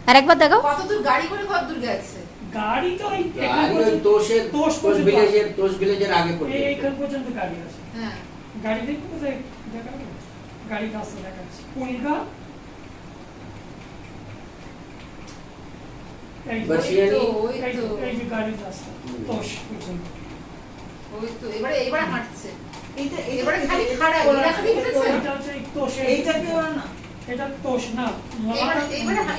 আর একবার দেখাও। কতদূর গাড়ি করে কতদূর গেছে? গাড়ি তো এই তোষ ভিলেজের আগে পড়ে এইখান পর্যন্ত গাড়ি আছে। হ্যাঁ, গাড়ি দেখতে দেখাবো, গাড়ি রাস্তা দেখাচ্ছি। পুলগা এই যে গাড়ির রাস্তা তোষ পর্যন্ত। ওই তো এবারে হাঁটছে। এইটা এবারে খালি খাড়া, এরা খালি হেঁটেছে। এটা হচ্ছে এই তোষে, এইটা কি না? এটা তোষ না।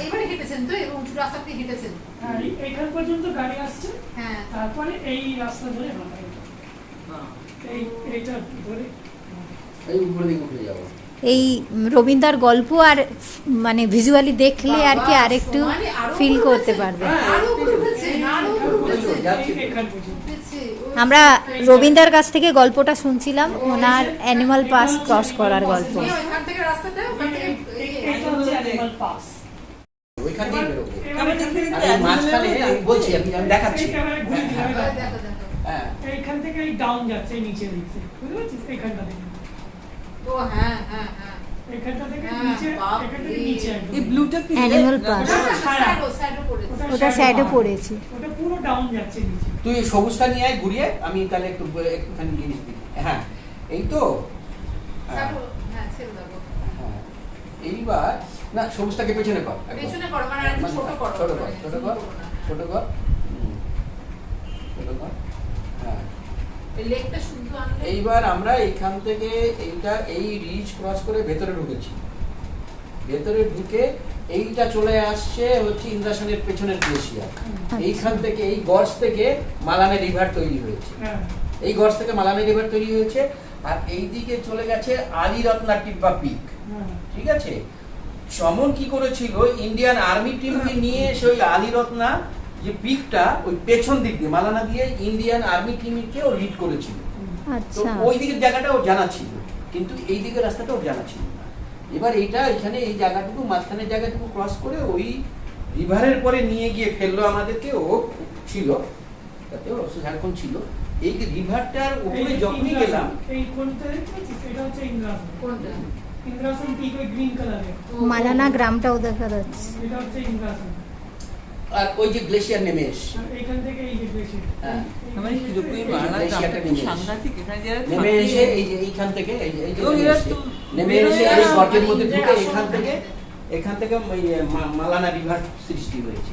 এবারে হেঁটেছেন তো, এবং উঁচু রাস্তা দিয়ে হেঁটেছেন। হ্যাঁ, এইখান পর্যন্ত গাড়ি আসছে। হ্যাঁ, তারপরে এই রাস্তা ধরে হাঁটা, এইটা ধরে এই উপরে দিকে উঠে যাবো। এই রবীন্দ্রার গল্প আর মানে ভিজুয়ালি দেখলে আর কি আরেকটু ফিল করতে পারবে। আরো উপরে উঠেছে, আরো উপরে উঠেছে। এইখান পর্যন্ত। আমরা রবীন্দ্রার কাছ থেকে গল্পটা শুনছিলাম, ওনার অ্যানিমাল পাস ক্রস করার গল্প। ওইখান থেকে রাস্তাটা, ওখান থেকে এইটা হচ্ছে অ্যানিমাল পাস। ওইখান দিয়ে বেরোবো। এবারে মাঝখানে আমি বলছি, আমি দেখাচ্ছি। দেখো। হ্যাঁ, এইখান থেকে ডাউন যাচ্ছে নিচের দিকে, বুঝতে পারছিস? এইখানটা থেকে, ও হ্যাঁ, এইখানটা থেকে হ্যাঁ, নিচে, বাপরে। এখান থেকে নিচে একদম। এই ব্লুটা কি? অ্যানিমাল পাস সাইডও পড়েছে। ওটা সাইডে পড়েছে। ওটা পুরো ডাউন যাচ্ছে নিচে। তুই সবুজটা নিয়ে আয় ঘুরিয়ে, আমি তাহলে একটুখানি জিনিস দিই। হ্যাঁ, এই তো। হ্যাঁ, হ্যাঁ, ছেড়ে দেবো। হ্যাঁ। এইবার না, সবুজটাকে পেছনে কর, একদম। পেছনে করো, মানে আর একটু ছোট করো। ছোট কর, ছোট কর। হ্যাঁ, এই লেগটা শুদ্ধ আনলে। এইবার আমরা এখান থেকে এই রিচ ক্রস করে ভেতরে ঢুকেছি। ভেতরে ঢুকে এইটা চলে আসছে হচ্ছে ইন্দ্রাসনের পেছনের গ্লেশিয়ার। এইখান থেকে এই গর্স থেকে মালানে রিভার তৈরি হয়েছে। হ্যাঁ, এই গর্স থেকে মালানে রিভার তৈরি হয়েছে, আর এই দিকে চলে গেছে আলিরত্না টিব্বা পিক। হ্যাঁ। ঠিক আছে, চমন কি করেছিল, ইন্ডিয়ান আর্মি টিমকে নিয়ে এসে ওই আলিরত্না যে পিকটা ওই পেছন দিক দিয়ে মালানা দিয়ে ইন্ডিয়ান আর্মি টিমকে ও লিড করেছিল। তো আচ্ছা, ওই দিকের জায়গাটা ওর জানা ছিল, কিন্তু এই দিকের রাস্তাটা ওর জানা ছিল না। এবার এইটা এখানে এই জায়গাটুকু মাঝখানের জায়গাটুকু ক্রস করে ওই রিভারের পরে নিয়ে গিয়ে ফেললো আমাদেরকে। ও ছিল তাতে ও ঝাড়খণ্ড ছিল। এই রিভারটার উপরে যখনই গেলাম, এই কোনটা দেখছিস? এটা হচ্ছে ইন্দ্রাসন। কোনটা? ইন্দ্রাসন ঠিক ওই গ্রিন কালারের। মালানা গ্রামটাও দেখা যাচ্ছে। এটা হচ্ছে ইন্দ্রাসন। আর ওই যে গ্লেশিয়ার নেমে এসছে, আর এইখান থেকে এই যে বেশি। হ্যাঁ, মানে কি রকম বাংলা সাংঘাতিক এখানে যারা নেমে এসে এই যে এইখান থেকে এই যে ও, এরা তো নেমে এসে এই গর্তের মধ্যে ঢুকে এখান থেকে ওই মালানা রিভার সৃষ্টি হয়েছে।